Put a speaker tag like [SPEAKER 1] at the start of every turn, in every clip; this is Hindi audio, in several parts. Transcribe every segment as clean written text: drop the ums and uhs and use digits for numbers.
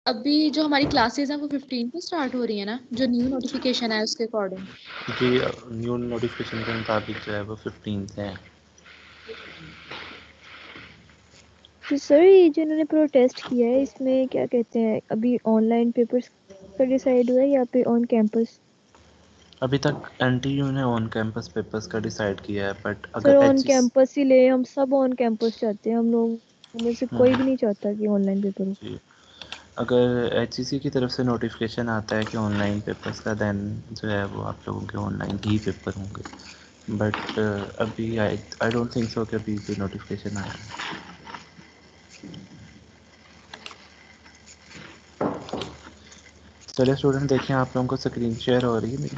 [SPEAKER 1] अभी जो हमारी क्लासेस हैं वो 15 को स्टार्ट हो रही है ना, जो न्यू नोटिफिकेशन है उसके अकॉर्डिंग।
[SPEAKER 2] जी न्यू नोटिफिकेशन के मुताबिक जो है वो 15 से है।
[SPEAKER 3] तो सर ये जो इन्होंने प्रोटेस्ट किया है इसमें क्या कहते हैं, अभी ऑनलाइन पेपर्स का डिसाइड हुआ है या फिर ऑन कैंपस?
[SPEAKER 2] अभी तक एनटीयू ने ऑन कैंपस पेपर्स का डिसाइड किया है, बट
[SPEAKER 3] सर
[SPEAKER 2] अगर
[SPEAKER 3] ऑन
[SPEAKER 2] एचईसी
[SPEAKER 3] कैंपस ही ले, हम सब ऑन कैंपस चाहते हैं, हम लोगों में से कोई भी नहीं चाहता कि ऑनलाइन पेपर हो।
[SPEAKER 2] जी अगर एचईसी की तरफ से नोटिफिकेशन आता है कि ऑनलाइन पेपर्स का, देन जो है वो आप लोगों के ऑनलाइन ही पेपर होंगे। बट अभी आई डोंट थिंक सो कि अभी कोई नोटिफिकेशन आया है। चलिए स्टूडेंट देखें, आप लोगों को स्क्रीन शेयर हो रही है मेरी?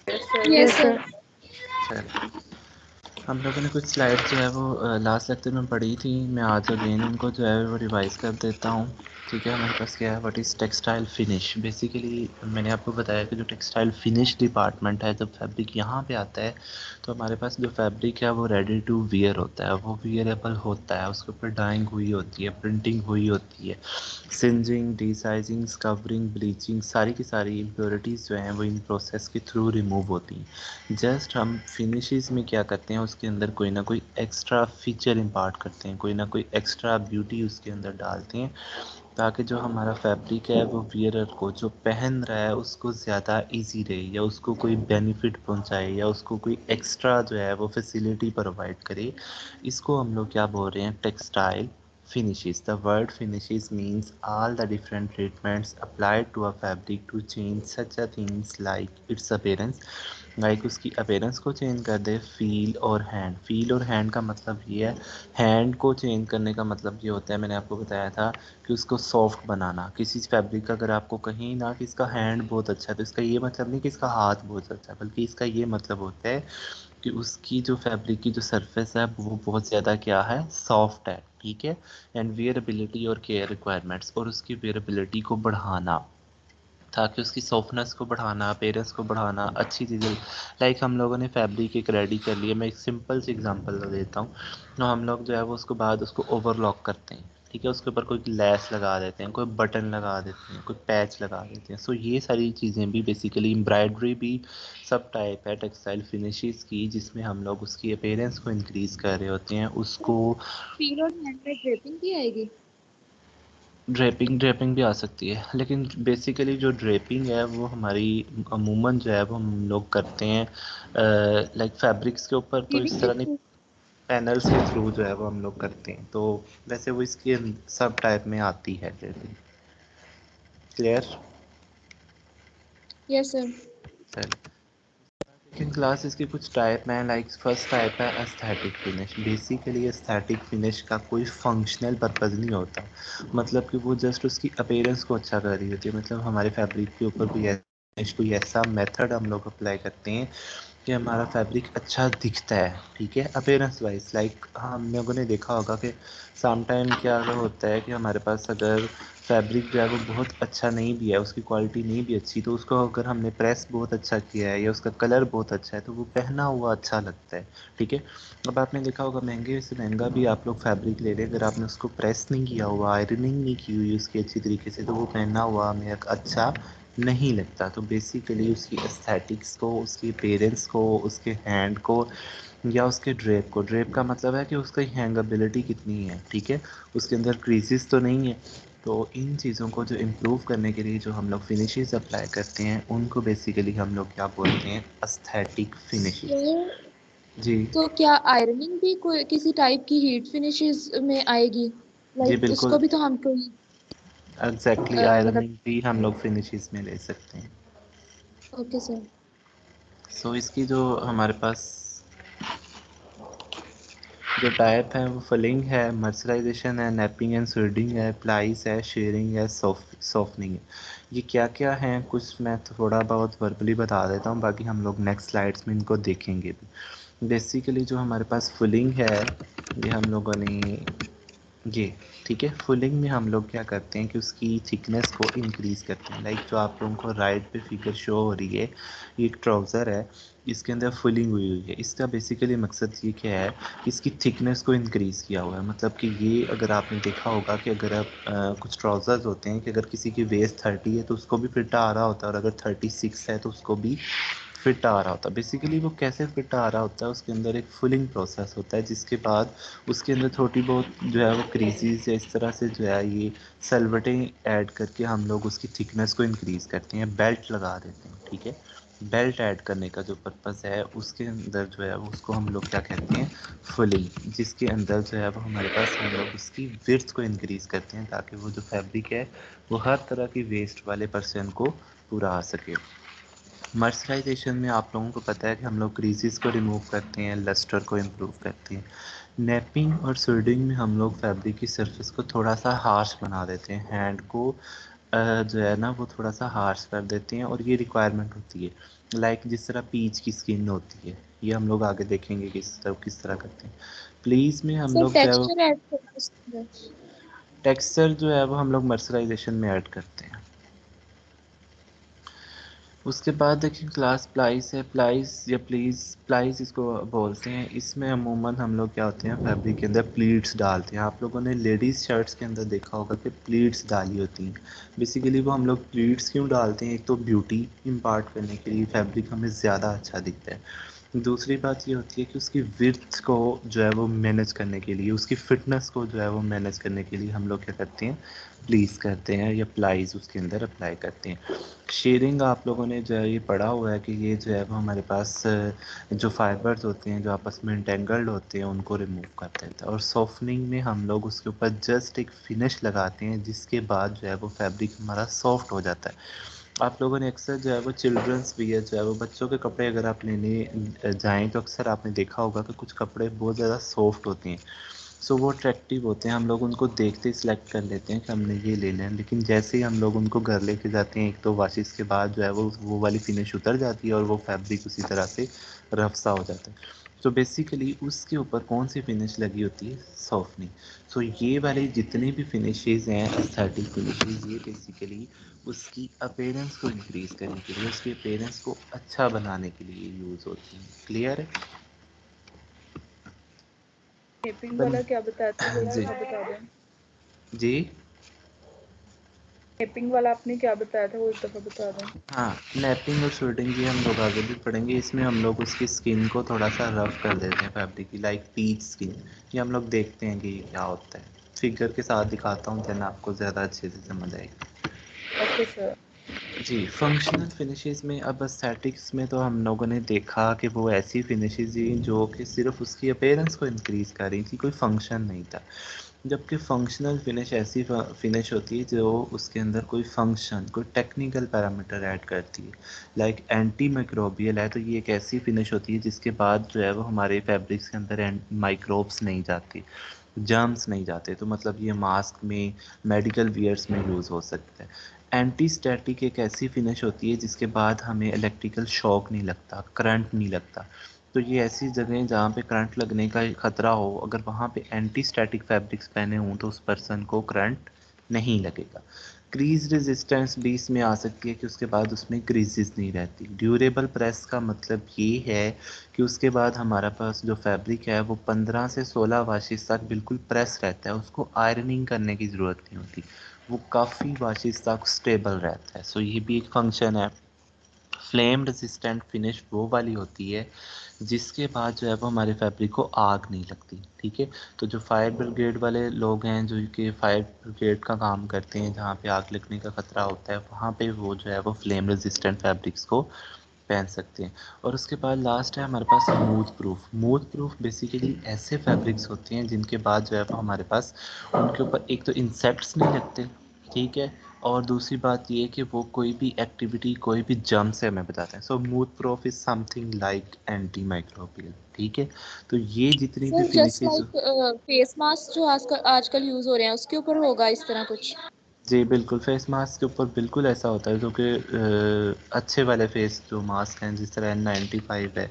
[SPEAKER 1] Yes
[SPEAKER 3] yes
[SPEAKER 1] sir.
[SPEAKER 3] सर।
[SPEAKER 2] चलिए, हम लोगों ने कुछ स्लाइड जो है वो लास्ट लेक्चर में पढ़ी थी। मैं आज अगेन उनको जो है वो रिवाइज कर देता हूँ। ठीक है, हमारे पास क्या है, what is textile finish. Basically मैंने आपको बताया कि जो टेक्सटाइल फिनिश डिपार्टमेंट है, जब फैब्रिक यहाँ पे आता है तो हमारे पास जो फैब्रिक है वो रेडी टू वियर होता है, वो वियरेबल होता है, उसके ऊपर डाइंग हुई होती है, प्रिंटिंग हुई होती है, सिंजिंग, डिसाइजिंग, कवरिंग, ब्लीचिंग, सारी की सारी इम्प्योरिटीज़ जो हैं वो इन प्रोसेस के थ्रू रिमूव होती हैं। जस्ट हम फिनिशेस में क्या करते हैं, उसके अंदर कोई ना कोई एक्स्ट्रा फीचर इम्पार्ट करते हैं, कोई ना कोई एक्स्ट्रा ब्यूटी उसके अंदर डालते हैं, ताकि जो हमारा फैब्रिक है वो वियरर को, जो पहन रहा है, उसको ज़्यादा इजी रहे, या उसको कोई बेनिफिट पहुंचाए, या उसको कोई एक्स्ट्रा जो है वो फैसिलिटी प्रोवाइड करे। इसको हम लोग क्या बोल रहे हैं, textile finishes. The word finishes means all the different treatments applied to a fabric to change such a things like its appearance, like उसकी अपेयरेंस को चेंज कर दे। फील और हैंड, फील और हैंड का मतलब ये है, हैंड को चेंज करने का मतलब ये होता है, मैंने आपको बताया था कि उसको सॉफ्ट बनाना। किसी फैब्रिक का अगर आपको कहीं ना कि इसका हैंड बहुत अच्छा है, तो इसका ये मतलब नहीं कि इसका हाथ बहुत अच्छा है, बल्कि इसका ये मतलब होता है कि उसकी जो फैब्रिक की जो सरफेस है वो बहुत ज़्यादा क्या है, सॉफ्ट है। ठीक है, एंड वियरेबिलिटी और केयर रिक्वायरमेंट्स, और उसकी वियरेबिलिटी को बढ़ाना, ताकि उसकी सॉफ्टनेस को बढ़ाना, अपीयरेंस को बढ़ाना, अच्छी चीज़ें। लाइक हम लोगों ने फैब्रिक एक रेडी कर लिया, मैं एक सिंपल सी एग्जांपल देता हूँ। तो हम लोग जो है वो उसको बाद उसको ओवरलॉक करते हैं, ठीक है, उसके ऊपर कोई लेस लगा देते हैं, कोई बटन लगा देते हैं, कोई पैच लगा देते हैं। सो ये सारी चीज़ें भी बेसिकली, एम्ब्रॉयडरी भी सब टाइप है टेक्सटाइल फिनिशेस की, जिसमें हम लोग उसकी अपीयरेंस को इंक्रीज़ कर रहे होते हैं, उसको।
[SPEAKER 1] फील और हैंड में ड्रेपिंग भी आएगी।
[SPEAKER 2] ड्रेपिंग ड्रेपिंग भी आ सकती है, लेकिन बेसिकली जो ड्रेपिंग है वो हमारी अमूमन जो है वो हम लोग करते हैं लाइक फैब्रिक्स के ऊपर, तो
[SPEAKER 1] रीडिंग
[SPEAKER 2] इस
[SPEAKER 1] के
[SPEAKER 2] तरह नहीं,
[SPEAKER 1] थ्रू।
[SPEAKER 2] पैनल्स के थ्रू जो है वो हम लोग करते हैं। तो वैसे वो इसके सब टाइप में आती है ड्रेपिंग। क्लियर?
[SPEAKER 1] Yes sir.
[SPEAKER 2] लेकिन क्लास इसकी कुछ टाइप में, लाइक फर्स्ट टाइप है aesthetic finish. Basically aesthetic finish का कोई फंक्शनल पर्पज़ नहीं होता, मतलब कि वो जस्ट उसकी अपीयरेंस को अच्छा कर रही होती है। मतलब हमारे फैब्रिक के ऊपर कोई ऐसा मेथड हम लोग अप्लाई करते हैं कि हमारा फैब्रिक अच्छा दिखता है, ठीक है, अपीयरेंस वाइज। लाइक हम लोगों ने देखा होगा कि सम टाइम क्या होता है कि हमारे पास अगर फैब्रिक जो है वो बहुत अच्छा नहीं भी है, उसकी क्वालिटी नहीं भी अच्छी, तो उसको अगर हमने प्रेस बहुत अच्छा किया है या उसका कलर बहुत अच्छा है, तो वो पहना हुआ अच्छा लगता है। ठीक है, अब आपने देखा होगा महंगे से महंगा भी आप लोग फैब्रिक ले रहे हैं, अगर आपने उसको प्रेस नहीं किया हुआ, आयरनिंग नहीं की हुई उसकी अच्छी तरीके से, तो वो पहना हुआ हमें अच्छा नहीं लगता। तो बेसिकली उसकी एस्थेटिक्स को, उसकी अपीयरेंस को, उसके हैंड को, या उसके ड्रेप को, ड्रेप का मतलब है कि उसकी हैंगेबिलिटी कितनी है, ठीक है, उसके अंदर क्रीजेस तो नहीं है। तो इन चीज़ों को जो इम्प्रूव करने के लिए जो हम लोग फिनिशेस अप्लाई करते हैं, उनको बेसिकली हम लोग क्या बोलते हैं, एस्थेटिक फिनिशेस।
[SPEAKER 1] सर
[SPEAKER 2] जी
[SPEAKER 1] तो क्या आयरनिंग भी कोई किसी टाइप की हीट फिनिशेस में आएगी?
[SPEAKER 2] जी
[SPEAKER 1] लाइक
[SPEAKER 2] बिल्कुल,
[SPEAKER 1] उसको भी तो हम कोई
[SPEAKER 2] एग्जैक्टली
[SPEAKER 1] मतलब।
[SPEAKER 2] आयरनिंग भी हम लोग फिनिशेस में ले सकते हैं।
[SPEAKER 1] Okay sir.
[SPEAKER 2] सो इसकी जो हमारे पास जो टाइप है वो फिलिंग है, मर्सराइजेशन है, नैपिंग एंड स्वीडिंग है, प्लाइज है, शेयरिंग है, सॉफ्टनिंग है। ये क्या क्या है, कुछ मैं थोड़ा बहुत वर्बली बता देता हूँ, बाकी हम लोग नेक्स्ट स्लाइड्स में इनको देखेंगे भी। बेसिकली जो हमारे पास फिलिंग है, ये हम लोगों ने ये ठीक है। फुलिंग में हम लोग क्या करते हैं कि उसकी थिकनेस को इंक्रीज़ करते हैं। लाइक जो आप लोगों को राइट पे फिगर शो हो रही है, ये एक ट्राउज़र है, इसके अंदर फुलिंग हुई हुई है। इसका बेसिकली मकसद ये क्या है कि इसकी थिकनेस को इंक्रीज़ किया हुआ है। मतलब कि ये अगर आपने देखा होगा कि अगर आप कुछ ट्राउज़र्स होते हैं कि अगर किसी की वेस्ट 30 है तो उसको भी फिट आ रहा होता है, और अगर 36 है तो उसको भी फिट आ रहा होता है। बेसिकली वो कैसे फिट आ रहा होता है, उसके अंदर एक फुलिंग प्रोसेस होता है, जिसके बाद उसके अंदर थोड़ी बहुत जो है वो क्रीजेस या इस तरह से जो है ये सलवटें ऐड करके हम लोग उसकी थिकनेस को इंक्रीज़ करते हैं, बेल्ट लगा देते हैं। ठीक है, बेल्ट ऐड करने का जो पर्पज़ है उसके अंदर जो है वो उसको हम लोग क्या कहते हैं, फुलिंग, जिसके अंदर जो है वो हमारे पास हम लोग उसकी विड्थ को इंक्रीज़ करते हैं ताकि वो जो फैब्रिक है वो हर तरह की वेस्ट वाले पर्सन को पूरा आ सके। मर्सराइजेशन में आप लोगों को पता है कि हम लोग क्रीजेस को रिमूव करते हैं, लस्टर को इम्प्रूव करते हैं। नेपिंग और स्वर्डिंग में हम लोग फैब्रिक की सरफेस को थोड़ा सा हार्श बना देते हैं, हैंड को जो है ना वो थोड़ा सा हार्श कर देते हैं, और ये रिक्वायरमेंट होती है। लाइक जिस तरह पीच की स्किन होती है, ये हम लोग आगे देखेंगे किस तरह करते हैं। प्लीज में हम
[SPEAKER 1] सर
[SPEAKER 2] लोग जो है वो
[SPEAKER 1] टेक्सचर ऐड करना है उसके अंदर।
[SPEAKER 2] टेक्सचर जो है वो हम लोग मर्सराइजेशन में ऐड करते हैं। उसके बाद देखिए क्लास प्लाइस है। प्लाइस या प्लाइस इसको बोलते हैं। इसमें अमूमन हम लोग क्या होते हैं, फैब्रिक के अंदर प्लीट्स डालते हैं। आप लोगों ने लेडीज़ शर्ट्स के अंदर देखा होगा कि प्लीट्स डाली होती हैं। बेसिकली वो हम लोग प्लीट्स क्यों डालते हैं, एक तो ब्यूटी इम्पार्ट करने के लिए, फैब्रिक हमें ज़्यादा अच्छा दिखता है। दूसरी बात ये होती है कि उसकी विड्थ को जो है वो मैनेज करने के लिए, उसकी फिटनेस को जो है वो मैनेज करने के लिए हम लोग क्या करते हैं, प्लीज करते हैं या प्लाइज उसके अंदर अप्लाई करते हैं। शेयरिंग आप लोगों ने जो है ये पढ़ा हुआ है कि ये जो है वो हमारे पास जो फाइबर्स होते हैं जो आपस में इंटेंगल्ड होते हैं उनको रिमूव कर देता है। और सॉफ्टनिंग में हम लोग उसके ऊपर जस्ट एक फिनिश लगाते हैं, जिसके बाद जो है वो फैब्रिक हमारा सॉफ्ट हो जाता है। आप लोगों ने अक्सर जो है वो चिल्ड्रंस वियर जो है वो बच्चों के कपड़े अगर आप लेने जाएं तो अक्सर आपने देखा होगा कि कुछ कपड़े बहुत ज़्यादा सॉफ्ट होते हैं, सो वो अट्रैक्टिव होते हैं। हम लोग उनको देखते ही सिलेक्ट कर लेते हैं कि हमने ये ले लें, लेकिन जैसे ही हम लोग उनको घर लेके जाते हैं, एक तो वाशिश के बाद जो है वो वाली फिनिश उतर जाती है और वो फैब्रिक उसी तरह से रफ सा हो जाता है। तो बेसिकली उसके ऊपर कौन सी फिनिश लगी होती है, सॉफ्टनिंग। सो ये वाले जितने भी फिनिशेस हैं एस्थेटिक फिनिशेस, ये बेसिकली उसकी अपीयरेंस को इंक्रीज करने के लिए, उसके अपीयरेंस को अच्छा बनाने के लिए यूज़ होती हैं। क्लियर है?
[SPEAKER 4] नेपिंग
[SPEAKER 2] बन
[SPEAKER 4] वाला क्या बताया था वो एक
[SPEAKER 2] जी
[SPEAKER 4] दफा बता दें।
[SPEAKER 2] जी
[SPEAKER 4] नेपिंग वाला आपने क्या बताया था वो एक दफा बता दें।
[SPEAKER 2] हाँ, नैपिंग और शूटिंग ये हम लोग आगे भी पढ़ेंगे। इसमें हम लोग उसकी स्किन को थोड़ा सा रफ कर देते हैं फैब्रिक की, लाइक पीच स्किन। ये हम लोग देखते हैं कि ये क्या होता है, फिगर के साथ दिखाता हूँ, देन आपको ज़्यादा अच्छे से समझ आएगी।
[SPEAKER 4] Okay sir.
[SPEAKER 2] जी, फंक्शनल फिनिशेस में अब एस्थेटिक्स में तो हम लोगों ने देखा कि वो ऐसी फिनिशेस थी जो कि सिर्फ उसकी अपीयरेंस को इंक्रीज़ कर रही थी, कोई फंक्शन नहीं था। जबकि फंक्शनल फिनिश ऐसी फिनिश होती है जो उसके अंदर कोई फंक्शन, कोई टेक्निकल पैरामीटर ऐड करती है। लाइक एंटी माइक्रोबियल है, तो ये एक ऐसी फिनिश होती है जिसके बाद जो है वो हमारे फैब्रिक्स के अंदर माइक्रोब्स नहीं जाते, जर्म्स नहीं जाते। तो मतलब ये मास्क में, मेडिकल वियर्स में यूज़ हो सकता है। एंटी स्टैटिक एक ऐसी फिनिश होती है जिसके बाद हमें इलेक्ट्रिकल शॉक नहीं लगता, करंट नहीं लगता। तो ये ऐसी जगह जहाँ पे करंट लगने का खतरा हो, अगर वहाँ पे एंटी स्टैटिक फैब्रिक्स पहने हों तो उस पर्सन को करंट नहीं लगेगा। क्रीज रेजिस्टेंस भी इसमें आ सकती है कि उसके बाद उसमें क्रीजेस नहीं रहती। ड्यूरेबल प्रेस का मतलब ये है कि उसके बाद हमारा पास जो फैब्रिक है वो 15 से 16 वाशिस तक बिल्कुल प्रेस रहता है, उसको आयरनिंग करने की ज़रूरत नहीं होती, वो काफ़ी वाशिस तक स्टेबल रहता है। सो ये भी एक फंक्शन है। फ्लेम रेजिस्टेंट फिनिश वो वाली होती है जिसके बाद जो है वो हमारे फैब्रिक को आग नहीं लगती। ठीक है, तो जो फायर ब्रिगेड वाले लोग हैं जो कि फायर ब्रिगेड का काम करते हैं, जहाँ पे आग लगने का खतरा होता है, वहाँ पे वो जो है वो फ्लेम रेजिस्टेंट फैब्रिक्स को पहन सकते हैं। और उसके बाद लास्ट है हमारे पास smooth proof. Smooth proof basically ऐसे फैब्रिक्स होते हैं जिनके बाद जो है वो हमारे पास उनके ऊपर एक तो इंसेक्ट्स नहीं लगते, ठीक है, और दूसरी बात ये है कि वो कोई भी एक्टिविटी, कोई भी जर्म से हमें बताते हैं। So smooth proof is something like anti microbial. ठीक है, तो ये जितनी भी
[SPEAKER 1] sir just
[SPEAKER 2] finishes,
[SPEAKER 1] like face mask जो आजकल आजकल यूज हो रहे हैं उसके ऊपर होगा इस तरह कुछ।
[SPEAKER 2] जी बिल्कुल, फेस मास्क के ऊपर बिल्कुल ऐसा होता है जो कि अच्छे वाले फेस जो मास्क हैं जिस तरह N95 है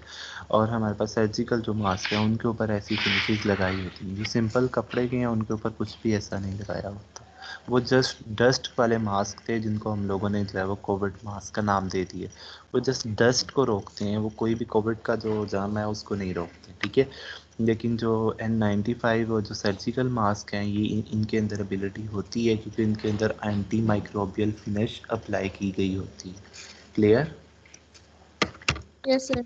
[SPEAKER 2] और हमारे पास सर्जिकल जो मास्क है उनके ऊपर ऐसी फिनिशेस लगाई होती हैं। जो सिंपल कपड़े के हैं उनके ऊपर कुछ भी ऐसा नहीं लगाया होता। वो जस्ट डस्ट वाले मास्क थे जिनको हम लोगों ने जो है वो कोविड मास्क का नाम दे दिए। वो जस्ट डस्ट को रोकते हैं, वो कोई भी कोविड का जो जर्म है उसको नहीं रोकते, ठीक है। लेकिन जो N95 और जो सर्जिकल मास्क हैं ये इनके अंदर एबिलिटी होती है क्योंकि इनके अंदर एंटी माइक्रोबियल फिनिश अप्लाई की गई होती है। क्लियर?
[SPEAKER 1] Yes sir.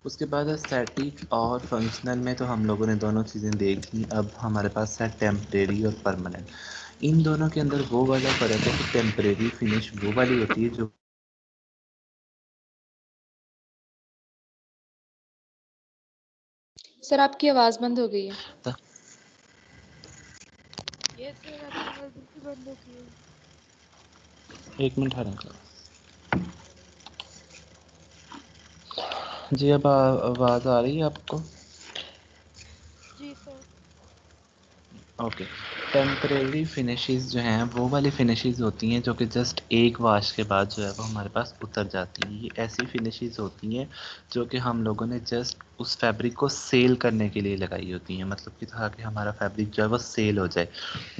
[SPEAKER 2] उसके बाद स्टैटिक और फंक्शनल में तो हम लोगों ने दोनों चीज़ें देखी। अब हमारे पास है टेम्परेरी और परमानेंट। इन दोनों के अंदर वो वाला फ़र्क है कि टेम्परेरी फिनिश वो वाली होती है जो
[SPEAKER 1] सर आपकी आवाज़ बंद हो गई है।
[SPEAKER 3] यस सर, आपकी आवाज़ बिल्कुल बंद हो गई है।
[SPEAKER 2] एक मिनट हरा जी। अब आवाज़ आ रही है आपको?
[SPEAKER 3] जी सर।
[SPEAKER 2] ओके। टेम्परेरी फिनिशेस जो हैं वो वाली फिनिशेस होती हैं जो कि जस्ट एक वॉश के बाद जो है वो हमारे पास उतर जाती हैं। ये ऐसी फिनिशेस होती हैं जो कि हम लोगों ने जस्ट उस फैब्रिक को सेल करने के लिए लगाई होती हैं, मतलब कि ताकि हमारा फैब्रिक जो है वो सेल हो जाए।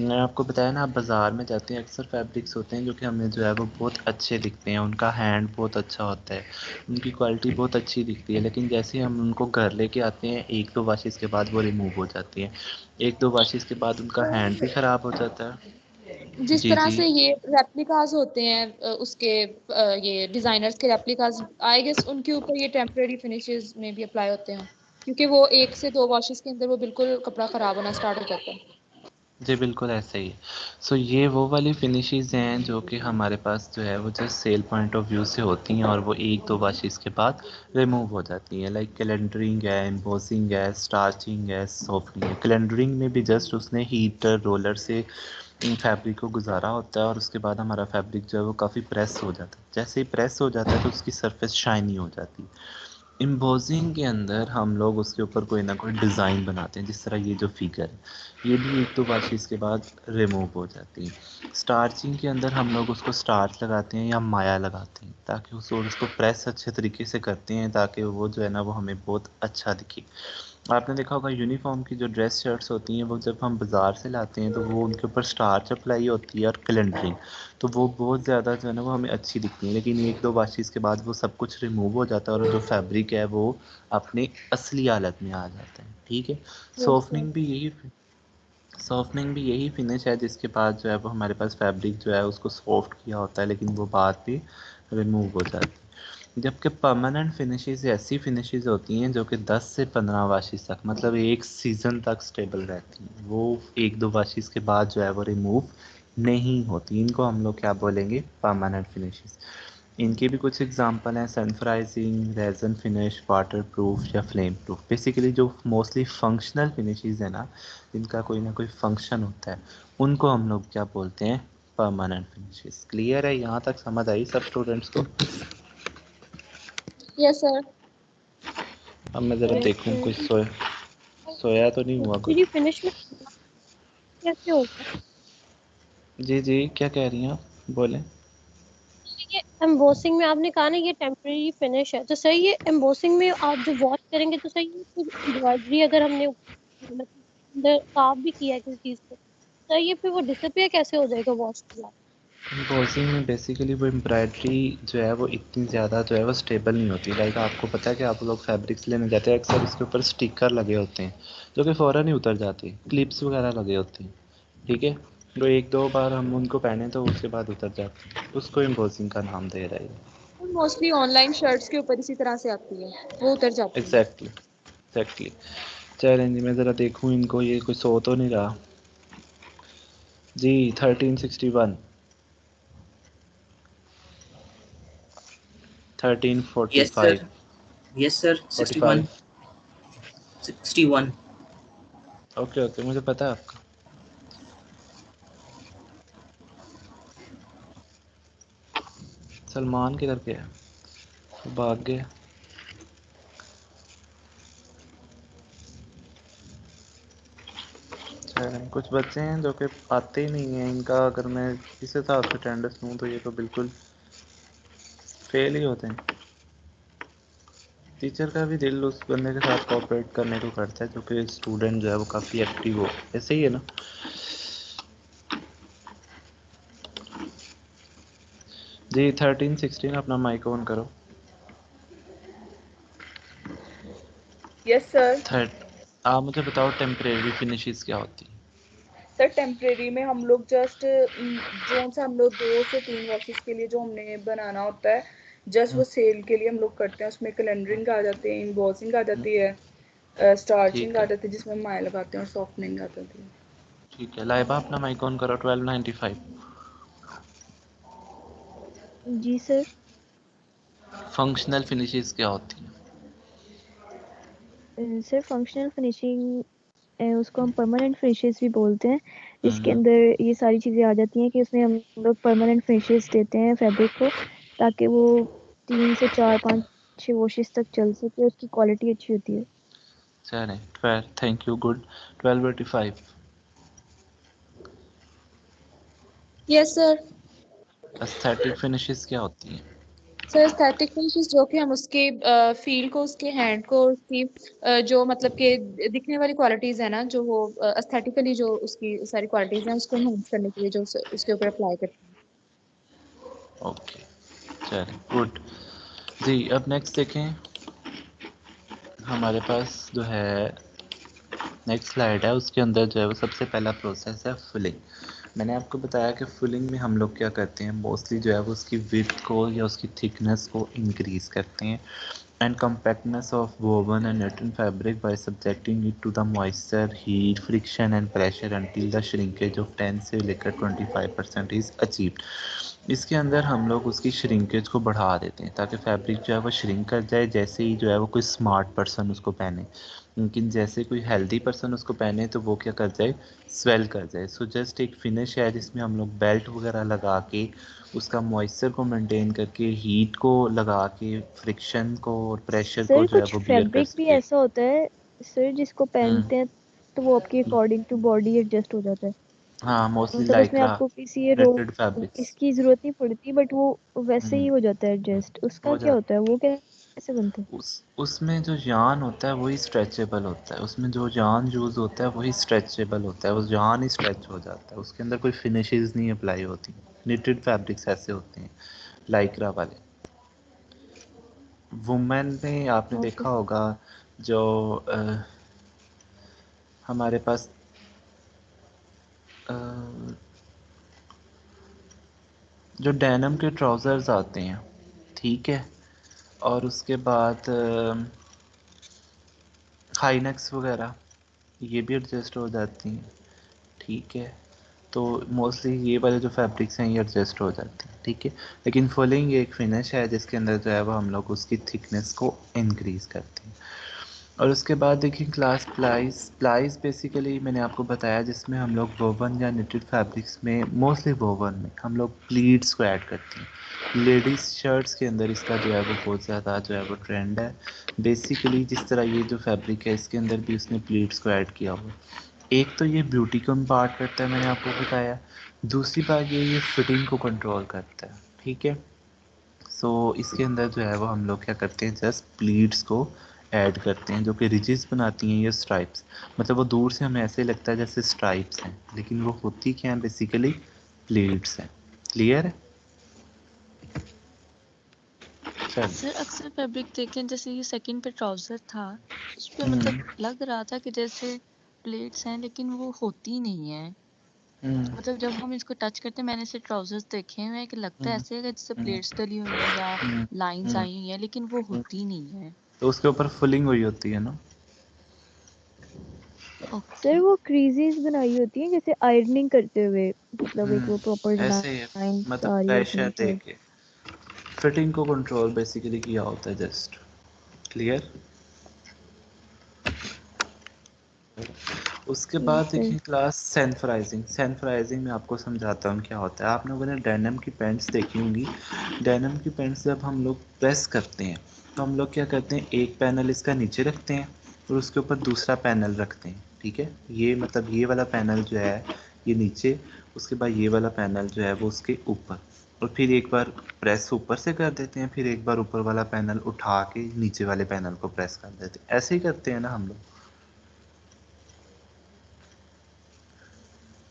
[SPEAKER 2] मैंने आपको बताया ना, आप बाज़ार में जाते हैं अक्सर फैब्रिक्स होते हैं जो कि हमें जो है वो बहुत अच्छे दिखते हैं, उनका हैंड बहुत अच्छा होता है, उनकी क्वालिटी बहुत अच्छी दिखती है, लेकिन जैसे ही हम उनको घर लेके आते हैं एक दो वॉशेस के बाद वो रिमूव हो जाती हैं। एक दो वॉशेस के बाद उनका हैंड भी ख़राब हो जाता है।
[SPEAKER 1] जिस
[SPEAKER 2] जी
[SPEAKER 1] तरह
[SPEAKER 2] जी।
[SPEAKER 1] से ये रेप्लिकास होते हैं उसके ये डिजाइनर्स के रेप्लिकास, आई गेस उनके ऊपर ये टेम्परेरी फिनिशेस में भी अप्लाई होते हैं क्योंकि वो 1 से 2 वॉशेस के अंदर वो बिल्कुल कपड़ा खराब होना स्टार्ट हो जाता है।
[SPEAKER 2] जी बिल्कुल ऐसा ही है। सो ये वो वाली फिनिशेस हैं जो कि हमारे पास जो है वो just sell point of view से होती हैं और वो एक दो वॉशेस के बाद रिमूव हो जाती हैं। लाइक कैलेंडरिंग है, एम्बोसिंग है, स्टार्चिंग है, सॉफ्टनिंग है। कैलेंडरिंग में भी जस्ट उसने हीटर रोलर से फैब्रिक को गुजारा होता है और उसके बाद हमारा फैब्रिक जो है वो काफ़ी प्रेस हो जाता है। जैसे ही प्रेस हो जाता है तो उसकी सरफेस शाइनी हो जाती है। एम्बोसिंग के अंदर हम लोग उसके ऊपर कोई ना कोई डिज़ाइन बनाते हैं, जिस तरह ये जो फिगर है ये भी एक दो वॉशेस के बाद रिमूव हो जाती है। स्टार्चिंग के अंदर हम लोग उसको स्टार्च लगाते हैं या माया लगाते हैं ताकि उसको प्रेस अच्छे तरीके से करते हैं ताकि वो जो है ना वो हमें बहुत अच्छा दिखे। आपने देखा होगा यूनिफॉर्म की जो ड्रेस शर्ट्स होती हैं वो जब हम बाज़ार से लाते हैं तो वो उनके ऊपर स्टार्च अप्लाई होती है और कैलेंडरिंग, तो वो बहुत ज़्यादा जो है ना वो हमें अच्छी दिखती है, लेकिन एक दो वॉशेस के बाद वो सब कुछ रिमूव हो जाता है और जो फैब्रिक है वो अपनी असली हालत में आ जाता है, ठीक है।
[SPEAKER 1] Yes sir.
[SPEAKER 2] सॉफ्टनिंग भी यही फिनिश है जिसके बाद जो है वो हमारे पास फैब्रिक जो है उसको सॉफ्ट किया होता है लेकिन वो बाद भी रिमूव हो जाती है। जबकि परमानेंट फिनिशेस ऐसी फिनिशेस होती हैं जो कि 10 से 15 वाशिस तक, मतलब एक सीज़न तक स्टेबल रहती हैं। वो एक दो वाशिस के बाद जो है वो रिमूव नहीं होती। इनको हम लोग क्या बोलेंगे? Permanent finishes. इनके भी कुछ एग्जांपल हैं: सन फ्राइजिंग, रेजन फिनिश, वाटर प्रूफ या फ्लेम प्रूफ। बेसिकली जो मोस्टली फंक्शनल फिनिशेस है ना, जिनका कोई ना कोई फंक्शन होता है, उनको हम लोग क्या बोलते हैं? Permanent finishes. क्लियर है? यहाँ तक समझ आई सब स्टूडेंट्स को?
[SPEAKER 1] Yes sir.
[SPEAKER 2] अब मैं ज़रा
[SPEAKER 3] यस
[SPEAKER 2] देखूँ कोई
[SPEAKER 3] सर।
[SPEAKER 2] सोया तो नहीं हुआ कोई।
[SPEAKER 3] टेम्परेरी फिनिश में कैसे होगा?
[SPEAKER 2] जी जी, क्या कह रही हैं आप? बोलें।
[SPEAKER 3] ये एम्बोसिंग में आपने कहा ना ये टेम्परेरी फिनिश है, तो सही ये एम्बोसिंग में आप जो वॉश करेंगे तो सही ये फिर एम्ब्रॉयडरी अगर हमने मतलब अंदर साफ भी किया है किसी चीज को, तो ये फिर वो डिसअपियर कैसे हो जाएगा वॉश के बाद?
[SPEAKER 2] एम्बोसिंग में बेसिकली वो एम्ब्रॉयडरी जो है वो इतनी ज़्यादा जो है वो स्टेबल नहीं होती। लाइक आपको पता है कि आप लोग फैब्रिक्स लेने जाते हैं अक्सर उसके ऊपर स्टिकर लगे होते हैं जो कि फ़ौरन ही उतर जाते हैं, क्लिप्स वगैरह लगे होते हैं, ठीक है। तो एक दो बार हम उनको पहने तो उसके बाद उतर जाते हैं, उसको एम्बोसिंग का नाम दे रहा है।
[SPEAKER 1] मोस्टली ऑनलाइन शर्ट्स के ऊपर इसी तरह से आती है, वो उतर जाती है।
[SPEAKER 2] Exactly exactly. चैलेंज मैं ज़रा देखूँ इनको, ये कोई सो तो नहीं रहा? जी 1361, 1345,
[SPEAKER 5] Yes, sir. Yes, sir.
[SPEAKER 2] 45।
[SPEAKER 5] 61, 61.
[SPEAKER 2] Okay okay, मुझे पता है आपका। सलमान किधर गया? वो भाग गया। कुछ बच्चे हैं जो कि आते ही नहीं हैं, इनका अगर मैं इस हिसाब से अटेंडेंस लूँ तो ये तो बिल्कुल फेल ही होते हैं। टीचर का भी दिल उस बंदे के साथ कोऑपरेट करने को करता है जो कि स्टूडेंट जो है वो काफ़ी एक्टिव हो, ऐसे ही है ना। जी 13-16 अपना माइक ऑन करो।
[SPEAKER 4] Yes sir.
[SPEAKER 2] आप मुझे बताओ टेम्परेरी फिनिशेस क्या होती है?
[SPEAKER 4] सर टेम्परेरी में हम लोग जस्ट जो सा हम लोग 2 से 3 वॉशेस के लिए जो हमने बनाना होता है, जस्ट वो सेल के लिए हम लोग करते हैं। उसमें कैलेंडरिंग आ जाती है, इम्बॉसिंग आ जाती है, स्टार्चिंग
[SPEAKER 2] ठीक
[SPEAKER 4] आ
[SPEAKER 2] है,
[SPEAKER 4] जाती है जिसमें माए लगाते हैं, और सॉफ्टनिंग आ जाती है।
[SPEAKER 2] ठीक है। लाइबा अपना माइक ऑन करो। 1295
[SPEAKER 6] जी सर।
[SPEAKER 2] फंक्शनल फिनिशेस क्या होती हैं?
[SPEAKER 6] सर फंक्शनल फिनिशिंग उसको हम परमानेंट फिनिशेस भी बोलते हैं, जिसके
[SPEAKER 2] हम्म,
[SPEAKER 6] अंदर ये सारी चीज़ें आ जाती हैं कि उसमें हम लोग परमानेंट फिनिशेस देते हैं फैब्रिक को, ताकि वो 3 से 4 5 6 वॉशेस तक चल सके, उसकी क्वालिटी अच्छी होती है।
[SPEAKER 2] चलें 12, thank you, good. 1285
[SPEAKER 1] yes sir.
[SPEAKER 2] Aesthetic finishes क्या होती हैं?
[SPEAKER 1] सर एस्थेटिक फिनिशेस जो कि हम उसके फील को, उसके हैंड को, उसकी जो मतलब कि दिखने वाली क्वालिटीज है ना, जो वो एस्थेटिकली जो उसकी सारी क्वालिटीज हैं उसको एनहांस करने के लिए जो उसके ऊपर अप्लाई करते हैं।
[SPEAKER 2] ओके, चलें, गुड। जी अब नेक्स्ट देखें, हमारे पास जो है नेक्स्ट स्लाइड है, उसके अंदर जो है वो सबसे पहला प्रोसेस है फिलिंग। मैंने आपको बताया कि फिलिंग में हम लोग क्या करते हैं, मोस्टली जो है वो उसकी विड्थ को या उसकी थिकनेस को इंक्रीज करते हैं and compactness of woven and knitted fabric by subjecting it to the moisture, heat, friction and pressure until the shrinkage of 10 से लेकर 25% is achieved। इसके अंदर हम लोग उसकी श्रिंकेज को बढ़ा देते हैं ताकि फैब्रिक जो है वो श्रिंक कर जाए, जैसे ही जो है वो कोई स्मार्ट पर्सन उसको पहने। लेकिन जैसे कोई हेल्दी पर्सन उसको पहने तो वो क्या कर जाए, स्वेल कर जाए। सो जस्ट एक फिनिश है जिसमें हम लोग बेल्ट वगैरह लगा के उसका मॉइस्चर को मेंटेन करके, हीट को लगा के, फ्रिक्शन को और प्रेशर को
[SPEAKER 6] सर
[SPEAKER 2] जो है
[SPEAKER 6] कुछ
[SPEAKER 2] वो बियर कर
[SPEAKER 6] फैब्रिक भी
[SPEAKER 2] सके।
[SPEAKER 6] ऐसा होता है सर जिसको पहनते हैं तो वो आपके अकॉर्डिंग टू बॉडी एडजस्ट हो जाता है,
[SPEAKER 2] हाँ मोस्टली
[SPEAKER 6] मतलब उसमें
[SPEAKER 2] लाइक्रा,
[SPEAKER 6] आपको किसी रो
[SPEAKER 2] नेटेड फैब्रिक्स।
[SPEAKER 6] इसकी जरूरत नहीं पड़ती, बट वो वैसे ही हो जाता है एडजस्ट। उसका
[SPEAKER 2] हो
[SPEAKER 6] क्या होता
[SPEAKER 2] जाता
[SPEAKER 6] है, वो कैसे बनता है?
[SPEAKER 2] उसमें जो यान होता है वही स्ट्रेचेबल होता है, उसमें जो यान यूज़ होता है वही स्ट्रेचेबल होता है, वो यान ही स्ट्रेच हो जाता है, उसके अंदर कोई फिनिशेस नहीं अप्लाई होती। निटेड फैब्रिक्स ऐसे होते हैं लाइक्रा वाले। वुमेन में आपने
[SPEAKER 6] ओके।
[SPEAKER 2] देखा होगा जो हमारे पास अ, जो डेनिम के ट्राउज़र्स आते हैं, ठीक है, और उसके बाद हाई नेक्स वगैरह ये भी एडजस्ट हो जाती हैं, ठीक है। तो मोस्टली ये वाले जो फैब्रिक्स हैं ये एडजस्ट हो जाते हैं, ठीक है। लेकिन फुलिंग एक फिनिश है जिसके अंदर जो है वो हम लोग उसकी थिकनेस को इंक्रीज़ करते हैं। और उसके बाद देखिए क्लास प्लाइज बेसिकली मैंने आपको बताया जिसमें हम लोग वोवन या निटेड फैब्रिक्स में, मोस्टली वोवन में हम लोग प्लीट्स को ऐड करते हैं। लेडीज़ शर्ट्स के अंदर इसका जो है वो बहुत ज़्यादा जो है वो ट्रेंड है। बेसिकली जिस तरह ये जो फैब्रिक है इसके अंदर भी उसने प्लीट्स को ऐड किया हुआ। एक तो ये ब्यूटी को इम्पार्ट करता है, मैंने आपको बताया। दूसरी बात ये फिटिंग को कंट्रोल करता है, ठीक है। सो इसके अंदर जो है वो हम लोग क्या करते हैं, जस्ट प्लीट्स को ऐड करते हैं जो कि रिजेस बनाती हैं ये स्ट्राइप्स। मतलब वो दूर से हमें ऐसे लगता है जैसे स्ट्राइप्स हैं, लेकिन वो होती क्या हैं, बेसिकली प्लीट्स हैं। क्लियर है? चल
[SPEAKER 7] सर अक्सर फैब्रिक देखे हैं, जैसे ये सेकंड पे ट्राउजर था, उस पे मतलब
[SPEAKER 2] हम्म,
[SPEAKER 7] लग रहा था कि जैसे प्लेट्स हैं, लेकिन वो होती नहीं है।
[SPEAKER 2] हम्म,
[SPEAKER 7] मतलब जब हम इसको टच करते हैं, मैंने ऐसे ट्राउजर्स देखे हुए हैं कि लगता है
[SPEAKER 2] हम्म,
[SPEAKER 7] ऐसे है कि जैसे
[SPEAKER 2] हम्म,
[SPEAKER 7] प्लेट्स डली हुई हैं या
[SPEAKER 2] हम्म,
[SPEAKER 7] लाइंस
[SPEAKER 2] हम्म,
[SPEAKER 7] आई हुई हैं, लेकिन वो
[SPEAKER 2] हम्म।
[SPEAKER 7] होती नहीं है।
[SPEAKER 2] तो उसके ऊपर फुलिंग हुई होती है ना।
[SPEAKER 6] Sir
[SPEAKER 7] okay.
[SPEAKER 6] वो क्रीजेस बनाई होती हैं जैसे आयरनिंग करते हुए, मतलब एक वो प्रॉपर
[SPEAKER 2] ऐसे ही है,
[SPEAKER 6] लाइंस
[SPEAKER 2] मतलब
[SPEAKER 6] आ रही होती
[SPEAKER 2] प्रेशर
[SPEAKER 6] हैं
[SPEAKER 2] दे
[SPEAKER 6] शायद।
[SPEAKER 2] के फिटिंग को कंट्रोल बेसिकली किया होता है, जस्ट। क्लियर? उसके बाद
[SPEAKER 6] सर
[SPEAKER 2] देखिए क्लास सैनफराइजिंग। सैनफराइजिंग में आपको समझाता हूँ क्या होता है। आप लोगों ने डेनिम की पैंट्स देखी होंगी। डेनिम की पैंट्स जब हम लोग प्रेस करते हैं तो हम लोग क्या करते हैं, एक पैनल इसका नीचे रखते हैं और उसके ऊपर दूसरा पैनल रखते हैं, ठीक है। ये मतलब ये वाला पैनल जो है ये नीचे, उसके बाद ये वाला पैनल जो है वो उसके ऊपर, और फिर एक बार प्रेस ऊपर से कर देते हैं, फिर एक बार ऊपर वाला पैनल उठा के नीचे वाले पैनल को प्रेस कर देते हैं। ऐसे ही करते हैं ना हम लोग।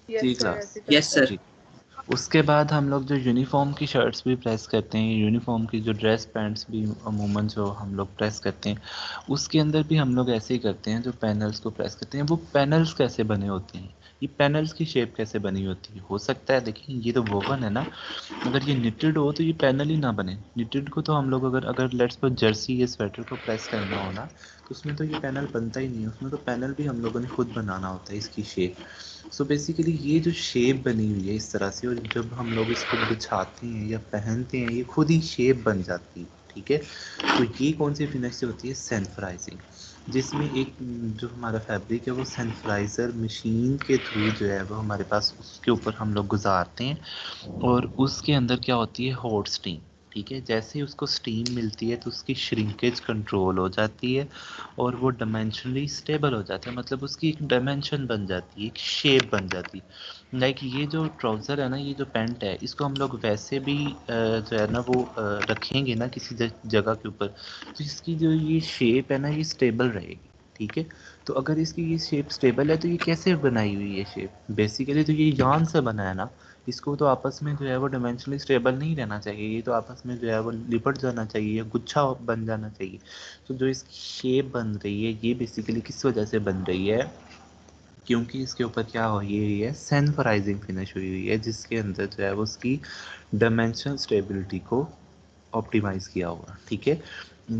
[SPEAKER 4] यस
[SPEAKER 2] जी
[SPEAKER 4] सर,
[SPEAKER 2] क्लास।
[SPEAKER 4] ऐसे करते
[SPEAKER 5] यस
[SPEAKER 4] हैं।
[SPEAKER 5] सर।
[SPEAKER 2] जी। उसके बाद हम लोग जो यूनिफॉर्म की शर्ट्स भी प्रेस करते हैं, यूनिफॉर्म की जो ड्रेस पैंट्स भी अमूमन जो हम लोग प्रेस करते हैं, उसके अंदर भी हम लोग ऐसे ही करते हैं। जो पैनल्स को प्रेस करते हैं वो पैनल्स कैसे बने होते हैं, ये पैनल्स की शेप कैसे बनी होती है। हो सकता है देखिए ये तो वोवन है ना, अगर ये निटेड हो तो ये पैनल ही ना बने। निटेड को तो हम लोग अगर अगर लेट्स सपोज जर्सी या स्वेटर को प्रेस करना हो ना, तो उसमें तो ये पैनल बनता ही नहीं है, उसमें तो पैनल भी हम लोगों ने खुद बनाना होता है इसकी शेप। सो बेसिकली ये जो शेप बनी हुई है इस तरह से, और जब हम लोग इसको बिछाते हैं या पहनते हैं ये खुद ही शेप बन जाती है, ठीक है। तो ये कौन सी फिनिश से होती है, सैनिटराइजिंग, जिसमें एक जो हमारा फैब्रिक है वो सैनिटाइजर मशीन के थ्रू जो है वो हमारे पास उसके ऊपर हम लोग गुजारते हैं, और उसके अंदर क्या होती है, हॉट स्टीम, ठीक है। जैसे ही उसको स्टीम मिलती है तो उसकी श्रिंकेज कंट्रोल हो जाती है और वो डायमेंशनली स्टेबल हो जाता है, मतलब उसकी एक डायमेंशन बन जाती है, एक शेप बन जाती है। लाइक ये जो ट्राउज़र है ना, ये जो पैंट है, इसको हम लोग वैसे भी जो है ना वो रखेंगे ना किसी जगह के ऊपर, तो इसकी जो ये शेप है ना ये स्टेबल रहेगी, ठीक है। तो अगर इसकी ये शेप स्टेबल है तो ये कैसे बनाई हुई है शेप, बेसिकली तो ये यार्न से बना है ना, इसको तो आपस में जो है वो डायमेंशनली स्टेबल नहीं रहना चाहिए, ये तो आपस में जो है वो लिपट जाना चाहिए या गुच्छा बन जाना चाहिए। तो जो इसकी शेप बन रही है ये बेसिकली किस वजह से बन रही है, क्योंकि इसके ऊपर क्या हुई हुई है, सैनिटाइजिंग फिनिश हुई हुई है, जिसके अंदर जो है वो उसकी डायमेंशन स्टेबिलिटी को ऑप्टिमाइज किया हुआ, ठीक है।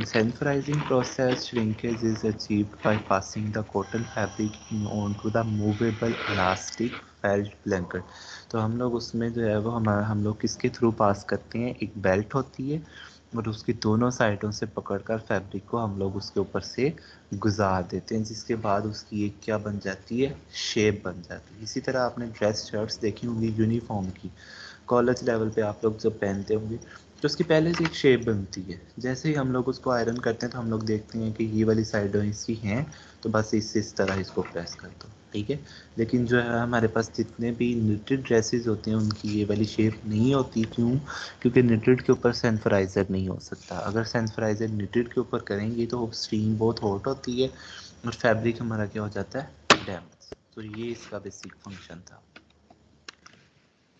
[SPEAKER 2] Sanitizing process shrinkage is achieved by passing the cotton fabric onto the movable elastic felt blanket। तो हम लोग उसमें जो है वो हम लोग किसके थ्रू पास करते हैं, एक बेल्ट होती है और उसकी दोनों साइडों से पकड़कर फैब्रिक को हम लोग उसके ऊपर से गुजार देते हैं, जिसके बाद उसकी एक क्या बन जाती है, शेप बन जाती है। इसी तरह आपने ड्रेस शर्ट्स देखी होंगी यूनिफॉर्म की, कॉलेज लेवल पे आप लोग जब पहनते होंगे तो उसकी पहले से एक शेप बनती है। जैसे ही हम लोग उसको आयरन करते हैं तो हम लोग देखते हैं कि ये वाली साइडें इसकी हैं, तो बस इस तरह इसको प्रेस कर दो, ठीक है। लेकिन जो है हमारे पास जितने भी निटेड ड्रेसेस होते हैं उनकी ये वाली शेप नहीं होती, क्यों, क्योंकि निटेड के ऊपर सैनिटाइजर नहीं हो सकता। अगर सैनिटाइजर निटेड के ऊपर करेंगे तो स्टीम बहुत हॉट होती है और फैब्रिक हमारा क्या हो जाता है, डैमेज। तो ये इसका बेसिक फंक्शन था।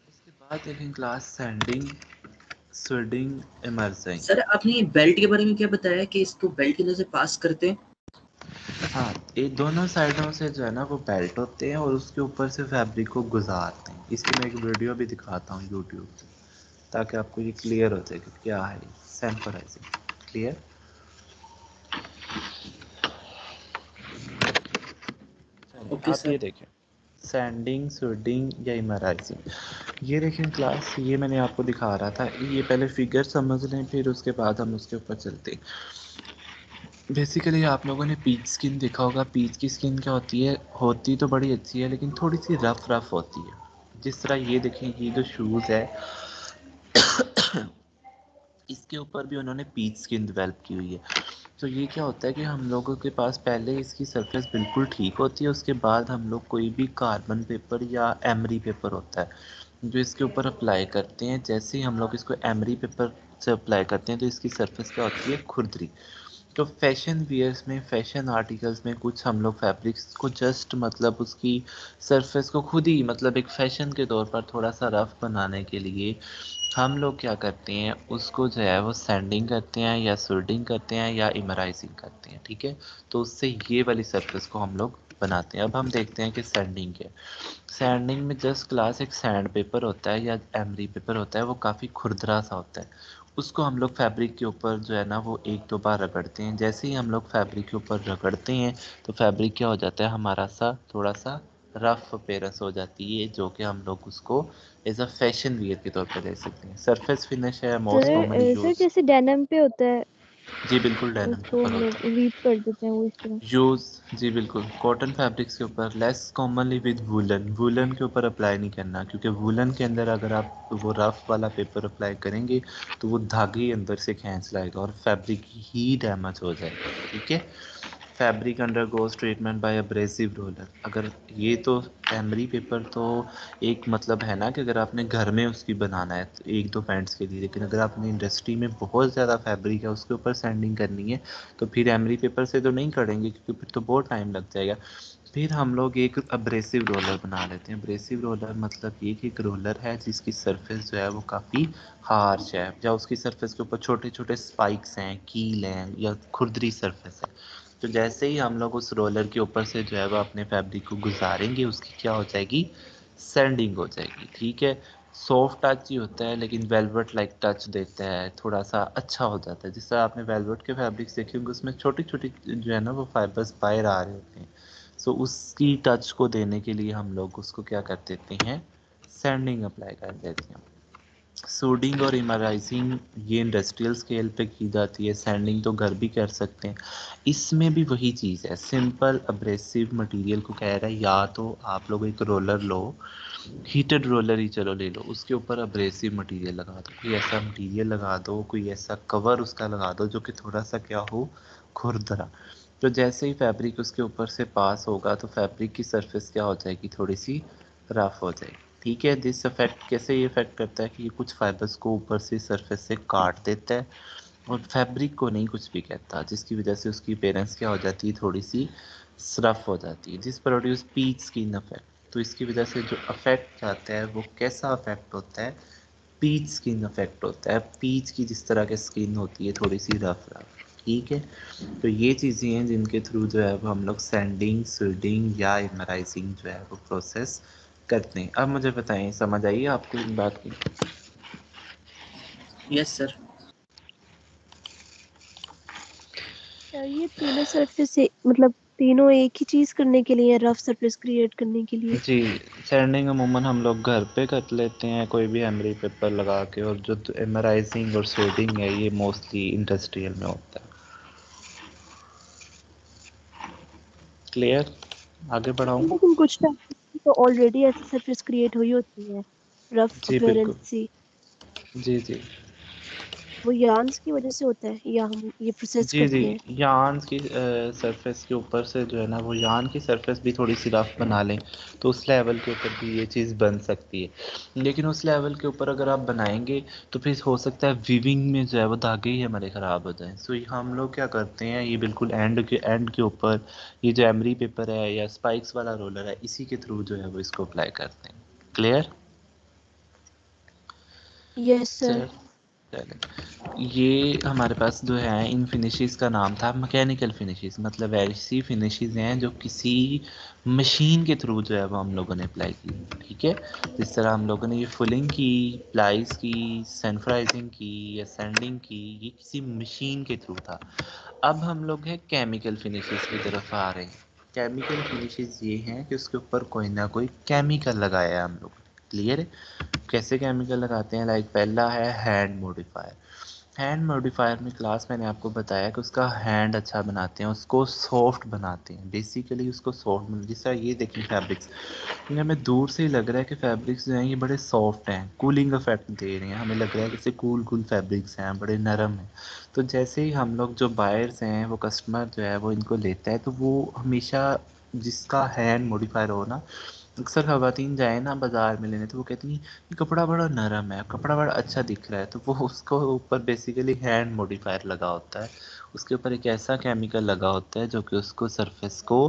[SPEAKER 2] उसके बाद देखें क्लास सैंडिंग, स्वेडिंग, इमर्सिंग।
[SPEAKER 5] सर आपने बेल्ट के बारे में क्या बताया कि इसको बेल्ट के अंदर से पास करते हैं?
[SPEAKER 2] हाँ, ये दोनों साइडों से जो है ना वो बेल्ट होते हैं और उसके ऊपर से फैब्रिक को गुजारते हैं। इसकी मैं एक वीडियो भी दिखाता हूँ यूट्यूब से, ताकि आपको ये क्लियर हो जाए कि क्या है सैनिटाइजिंग। क्लियर?
[SPEAKER 5] ओके
[SPEAKER 2] आप ये
[SPEAKER 5] सर।
[SPEAKER 2] देखें, सैंडिंग, स्वेडिंग या इमराइजिंग। ये देखें क्लास, ये मैंने आपको दिखा रहा था, ये पहले फिगर समझ लें फिर उसके बाद हम उसके ऊपर चलते हैं। बेसिकली आप लोगों ने पीच स्किन देखा होगा। पीच की स्किन क्या होती है, होती तो बड़ी अच्छी है लेकिन थोड़ी सी रफ रफ होती है। जिस तरह ये देखें, ये जो शूज़ है इसके ऊपर भी उन्होंने पीच स्किन डेवलप की हुई है। तो ये क्या होता है कि हम लोगों के पास पहले इसकी सरफेस बिल्कुल ठीक होती है, उसके बाद हम लोग कोई भी कार्बन पेपर या एमरी पेपर होता है जो इसके ऊपर अप्लाई करते हैं। जैसे ही हम लोग इसको एमरी पेपर से अप्लाई करते हैं तो इसकी सरफेस क्या होती है, खुरदरी। तो फैशन वियर्स में, फैशन आर्टिकल्स में कुछ हम लोग फैब्रिक्स को जस्ट मतलब उसकी सरफेस को खुद ही मतलब एक फैशन के तौर पर थोड़ा सा रफ बनाने के लिए हम लोग क्या करते हैं, उसको जो है वो सैंडिंग करते हैं या सोल्डिंग करते हैं या इमराइजिंग करते हैं, ठीक है। तो उससे ये वाली सरफेस को हम लोग बनाते हैं। अब हम देखते हैं कि सैंडिंग क्या है। सैंडिंग में जस्ट क्लास एक सैंड पेपर होता है या एमरी पेपर होता है, वो काफ़ी खुरदरा सा होता है। उसको हम लोग फैब्रिक के ऊपर जो है ना वो एक दो बार रगड़ते हैं। जैसे ही हम लोग फैब्रिक के ऊपर रगड़ते हैं तो फैब्रिक क्या हो जाता है, हमारा सा थोड़ा सा रफ अपेयरेंस हो जाती है, जो कि हम लोग उसको एज अ फैशन वियर के तौर पे ले सकते हैं। सरफेस फिनिश है मोस्ट कॉमनली
[SPEAKER 6] सर
[SPEAKER 2] यूज।
[SPEAKER 6] जैसे डेनिम पे होता है
[SPEAKER 2] जी बिल्कुल, डेनिम के
[SPEAKER 6] उसको
[SPEAKER 2] ऊपर
[SPEAKER 6] हम
[SPEAKER 2] होता
[SPEAKER 6] लोग
[SPEAKER 2] है
[SPEAKER 6] वीव कर देते हैं वो इस तरह।
[SPEAKER 2] यूज। जी बिल्कुल, कॉटन फैब्रिक्स के ऊपर, less commonly with woollen. Woollen के ऊपर अप्लाई नहीं करना, क्योंकि वूलन के अंदर अगर आप वो रफ वाला पेपर अप्लाई करेंगे तो वो धागे अंदर से खींच लाएगा और फैब्रिक ही डैमेज हो जाएगा, ठीक है। Fabric undergoes treatment bye abrasive roller. अगर ये तो एमरी पेपर तो एक मतलब है ना कि अगर आपने घर में उसकी बनाना है तो एक दो पैंट्स के लिए, लेकिन अगर आपने इंडस्ट्री में बहुत ज़्यादा फैब्रिक है उसके ऊपर सैंडिंग करनी है तो फिर एमरी पेपर से तो नहीं करेंगे क्योंकि फिर तो बहुत टाइम लग जाएगा। फिर हम लोग एक अब्रेसिव रोलर बना लेते हैं। अब्रेसिव रोलर मतलब ये कि एक रोलर है जिसकी सरफेस जो है वो काफ़ी हार्श है, या उसकी सरफेस के ऊपर छोटे छोटे स्पाइक्स हैं, कील हैं, या खुरदरी सरफेस है। तो जैसे ही हम लोग उस रोलर के ऊपर से जो है वो अपने फैब्रिक को गुजारेंगे उसकी क्या हो जाएगी, सैंडिंग हो जाएगी। ठीक है, सॉफ्ट टच ही होता है लेकिन वेलवेट लाइक टच देता है, थोड़ा सा अच्छा हो जाता है। जिस तरह आपने वेलवेट के फैब्रिक्स देखे होंगे उसमें छोटी छोटी जो है ना वो फाइबर्स बाहर आ रहे होते हैं। सो उसकी टच को देने के लिए हम लोग उसको क्या कर देते हैं, सैंडिंग अप्लाई कर देते हैं। सोडिंग और इमराइजिंग ये इंडस्ट्रियल स्केल पे की जाती है, सैंडिंग तो घर भी कर सकते हैं। इसमें भी वही चीज़ है, सिंपल अब्रेसिव मटेरियल को कह रहा है, या तो आप लोग एक रोलर लो, हीटेड रोलर ही चलो ले लो, उसके ऊपर अब्रेसिव मटेरियल लगा दो, कोई ऐसा मटेरियल लगा दो, कोई ऐसा कवर उसका लगा दो जो कि थोड़ा सा क्या हो, खुरदरा। तो जैसे ही फैब्रिक उसके ऊपर से पास होगा तो फैब्रिक की सरफेस क्या हो जाएगी, थोड़ी सी रफ हो जाएगी। ठीक है, दिस इफेक्ट कैसे ये इफेक्ट करता है कि ये कुछ फाइबर्स को ऊपर से सरफेस से काट देता है और फैब्रिक को नहीं कुछ भी कहता, जिसकी वजह से उसकी अपीयरेंस क्या हो जाती है, थोड़ी सी रफ हो जाती है। This produce peach skin effect. तो इसकी वजह से जो अफेक्ट आता है वो कैसा अफेक्ट होता है, पीच स्किन अफेक्ट होता है। पीच की जिस तरह की स्किन होती है थोड़ी सी रफ रफ। ठीक है, तो ये चीज़ें हैं जिनके थ्रू जो है वो हम लोग सैंडिंग, सीडिंग या इमराइजिंग जो है वो प्रोसेस करते हैं। अब मुझे बताएं, समझ आई आपको इन बात की?
[SPEAKER 5] Yes sir.
[SPEAKER 6] सर ये तीनों सरफेस से मतलब तीनों एक ही चीज करने के लिए, रफ सरफेस क्रिएट करने के लिए?
[SPEAKER 2] जी, सैंडिंग अमूमन हम लोग घर पे कर लेते हैं कोई भी एमरी पेपर लगा के, और जो एमराइजिंग और सीडिंग है ये मोस्टली इंडस्ट्रियल में होता है। क्लियर? आगे बढ़ाऊं?
[SPEAKER 6] लेकिन कुछ टाइम तो ऑलरेडी ऐसी सरफेस क्रिएट हुई होती है, रफ
[SPEAKER 2] जी
[SPEAKER 6] अपीयरेंस
[SPEAKER 2] बिल्कुल।
[SPEAKER 6] सी।
[SPEAKER 2] जी जी।
[SPEAKER 6] वो यार्न्स की वजह से होता है या हम ये प्रोसेस
[SPEAKER 2] जी जी,
[SPEAKER 6] करते हैं?
[SPEAKER 2] यान की सरफेस के ऊपर से जो है ना वो यान की सरफेस भी थोड़ी सी रफ बना लें तो उस लेवल के ऊपर भी ये चीज़ बन सकती है। लेकिन उस लेवल के ऊपर अगर आप बनाएंगे तो फिर हो सकता है वीविंग में जो है वो धागे ही हमारे ख़राब हो जाएं। सो हम लोग क्या करते हैं, ये बिल्कुल एंड के ऊपर ये जो एमरी पेपर है या स्पाइक्स वाला रोलर है इसी के थ्रू जो है वो इसको अप्लाई करते हैं। क्लियर?
[SPEAKER 6] Yes sir.
[SPEAKER 2] चल चलें, ये हमारे पास जो है इन फिनिशेस का नाम था मैकेनिकल फिनिशेस, मतलब ऐसी फिनिशेस हैं जो किसी मशीन के थ्रू जो है वो हम लोगों ने अप्लाई की। ठीक है, जिस तरह हम लोगों ने ये फुलिंग की, प्लाइज की, सैनिटाइजिंग की या सैंडिंग की, ये किसी मशीन के थ्रू था। अब हम लोग हैं केमिकल फिनिशेस की तरफ आ रहे हैं। केमिकल फिनिशेस ये हैं कि उसके ऊपर कोई ना कोई केमिकल लगाया है हम लोग। क्लियर है? कैसे केमिकल लगाते हैं, लाइक पहला है हैंड मॉडिफायर। हैंड मॉडिफायर में क्लास मैंने आपको बताया कि उसका हैंड अच्छा बनाते हैं, उसको सॉफ्ट बनाते हैं, बेसिकली उसको सॉफ्ट। जिस तरह ये देखें फैब्रिक्स, हमें दूर से ही लग रहा है कि फैब्रिक्स जो हैं ये बड़े सॉफ्ट हैं, कूलिंग इफेक्ट दे रहे हैं, हमें लग रहा है जैसे कूल कूल फैब्रिक्स हैं, बड़े नरम हैं। तो जैसे ही हम लोग जो बायर्स हैं वो कस्टमर जो है वो इनको लेता है तो वो हमेशा जिसका हैंड मॉडिफायर हो ना, अक्सर ख़वातीन जाए ना बाज़ार में लेने तो वो कहती हैं ये कपड़ा बड़ा नरम है, कपड़ा बड़ा अच्छा दिख रहा है, तो वो उसको ऊपर बेसिकली हैंड मॉडिफायर लगा होता है। उसके ऊपर एक ऐसा केमिकल लगा होता है जो कि उसको सरफेस को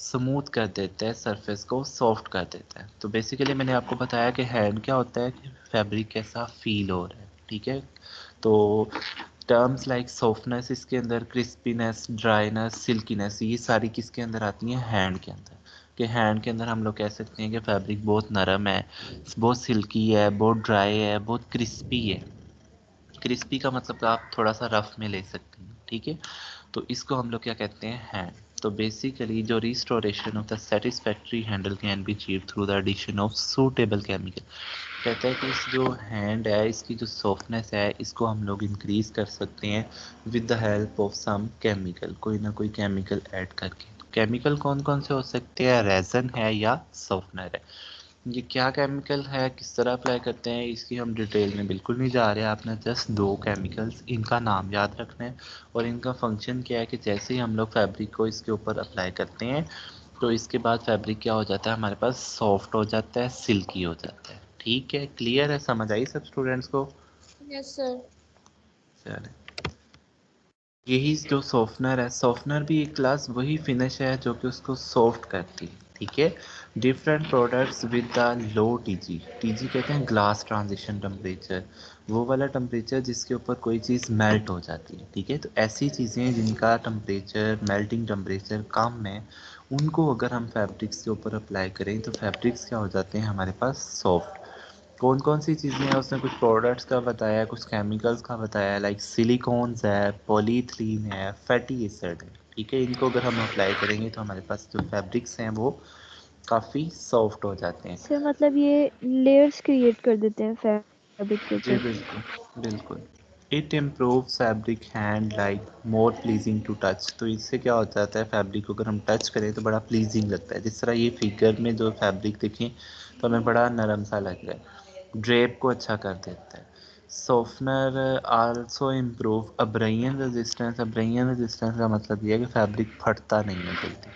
[SPEAKER 2] स्मूथ कर देता है, सरफेस को सॉफ्ट कर देता है। तो बेसिकली मैंने आपको बताया कि हैंड क्या होता है कि फैब्रिक कैसा फील हो रहा है। ठीक है, तो टर्म्स लाइक सॉफ्टनेस इसके अंदर, क्रिस्पीनेस, ड्राइनेस, सिल्कीनेस, ये सारी किसके अंदर आती हैं, हैंड के अंदर। कि हैंड के अंदर हम लोग कह सकते हैं कि फैब्रिक बहुत नरम है, बहुत सिल्की है, बहुत ड्राई है, बहुत क्रिस्पी है। क्रिस्पी का मतलब आप थोड़ा सा रफ में ले सकते हैं। ठीक है, तो इसको हम लोग क्या कहते हैं, हैंड। तो बेसिकली जो restoration of the satisfactory handle can be achieve through the addition of suitable chemical. कहता है कि इस जो हैंड है इसकी जो सॉफ्टनेस है इसको हम लोग इंक्रीज कर सकते हैं with the help of some chemical, कोई ना कोई केमिकल ऐड करके। केमिकल कौन कौन से हो सकते हैं, रेजन है या सॉफ्टनर है। ये क्या केमिकल है, किस तरह अप्लाई करते हैं, इसकी हम डिटेल में बिल्कुल नहीं जा रहे। आपने जस्ट 2 केमिकल्स इनका नाम याद रखना है और इनका फंक्शन क्या है कि जैसे ही हम लोग फैब्रिक को इसके ऊपर अप्लाई करते हैं तो इसके बाद फैब्रिक क्या हो जाता है, हमारे पास सॉफ्ट हो जाता है, सिल्की हो जाता है। ठीक है, क्लियर है, समझ आई सब स्टूडेंट्स को?
[SPEAKER 1] Yes sir.
[SPEAKER 2] चले, यही जो सॉफ्टनर है, सॉफ्टनर भी एक क्लास वही फिनिश है जो कि उसको सॉफ्ट करती है। ठीक है, different products with the low TG, TG कहते हैं ग्लास ट्रांजिशन टेम्परेचर, वो वाला टेम्परेचर जिसके ऊपर कोई चीज़ मेल्ट हो जाती है। ठीक है, तो ऐसी चीज़ें जिनका टेम्परेचर, मेल्टिंग टेम्परेचर कम है, उनको अगर हम फैब्रिक्स के ऊपर अप्लाई करें तो फैब्रिक्स क्या हो जाते हैं हमारे पास, सॉफ्ट। कौन कौन सी चीज़ें हैं उसने कुछ प्रोडक्ट्स का बताया, कुछ केमिकल्स का बताया, लाइक सिलिकॉन्स है, पॉलीथीन है, फैटी एसिड है। ठीक है, इनको अगर हम अप्लाई करेंगे तो हमारे पास जो फैब्रिक्स हैं वो काफ़ी सॉफ्ट हो जाते हैं।
[SPEAKER 6] सर मतलब ये लेयर्स क्रिएट कर देते हैं फैब्रिक के
[SPEAKER 2] जी
[SPEAKER 6] ऊपर।
[SPEAKER 2] बिल्कुल बिल्कुल। It improve fabric hand like more pleasing to touch, तो इससे क्या हो जाता है, फैब्रिक को अगर हम टच करें तो बड़ा प्लीजिंग लगता है। जिस तरह ये फिगर में जो फैब्रिक देखें तो हमें बड़ा नरम सा लग रहा है, ड्रेप को अच्छा कर देता है। Softener also improve abrasion resistance, abrasion resistance का मतलब ये है कि फैब्रिक फटता नहीं है जल्दी।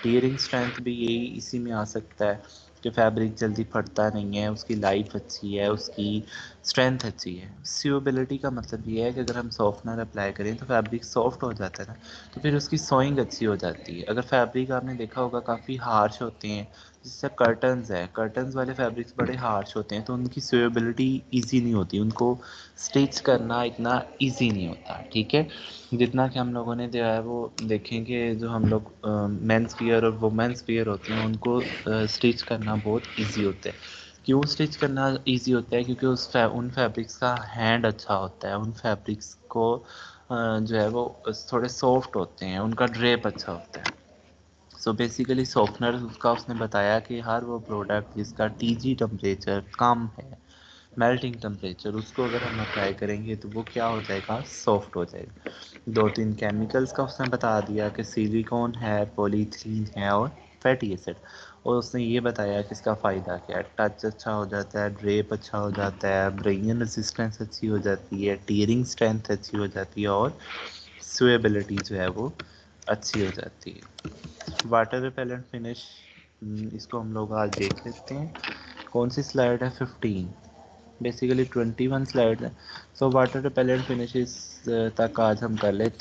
[SPEAKER 2] टीयरिंग स्ट्रेंथ भी यही इसी में आ सकता है कि फैब्रिक जल्दी फटता नहीं है, उसकी लाइफ अच्छी है, उसकी स्ट्रेंथ अच्छी है। स्यूएबिलिटी का मतलब ये है कि अगर हम सॉफ्टनर अप्लाई करें तो फैब्रिक सॉफ्ट हो जाता है ना, तो फिर उसकी सोइंग अच्छी हो जाती है। अगर फैब्रिक आपने देखा होगा काफ़ी हार्श होते हैं, जैसे कर्टन्स है, कर्टन्स वाले फैब्रिक्स बड़े हार्श होते हैं तो उनकी स्यूएबिलिटी ईजी नहीं होती, उनको स्टिच करना इतना ईजी नहीं होता। ठीक है, जितना कि हम लोगों ने जो है वो देखेंगे, जो हम लोग मेंस वियर और वुमेंस वियर होते हैं उनको स्टिच करना बहुत इजी होता है। क्यों स्टिच करना इजी होता है, क्योंकि उन फैब्रिक्स का हैंड अच्छा होता है, उन फैब्रिक्स को जो है वो थोड़े सॉफ्ट होते हैं, उनका ड्रेप अच्छा होता है। सो बेसिकली सॉफ्टनर उसका उसने बताया कि हर वो प्रोडक्ट जिसका टीजी टेम्परेचर कम है, मेल्टिंग टेम्परेचर, उसको अगर हम अप्लाई करेंगे तो वो क्या हो जाएगा, सॉफ्ट हो जाएगा। 2-3 केमिकल्स का उसने बता दिया कि सिलिकॉन है, पॉलीथीन है और फैटी एसिड, और उसने ये बताया कि इसका फ़ायदा क्या है, टच अच्छा हो जाता है, ड्रेप अच्छा हो जाता है, ब्रेन रेजिस्टेंस अच्छी हो जाती है, टीयरिंग स्ट्रेंथ अच्छी हो जाती है और स्वेबिलिटी जो है वो अच्छी हो जाती है। वाटर रिपेलेंट फिनिश, इसको हम लोग आज देख लेते हैं। कौन सी स्लाइड है, 15, बेसिकली 21 स्लाइड है। सो वाटर रिपेलेंट फिनिशेस तक आज हम कर लेते हैं।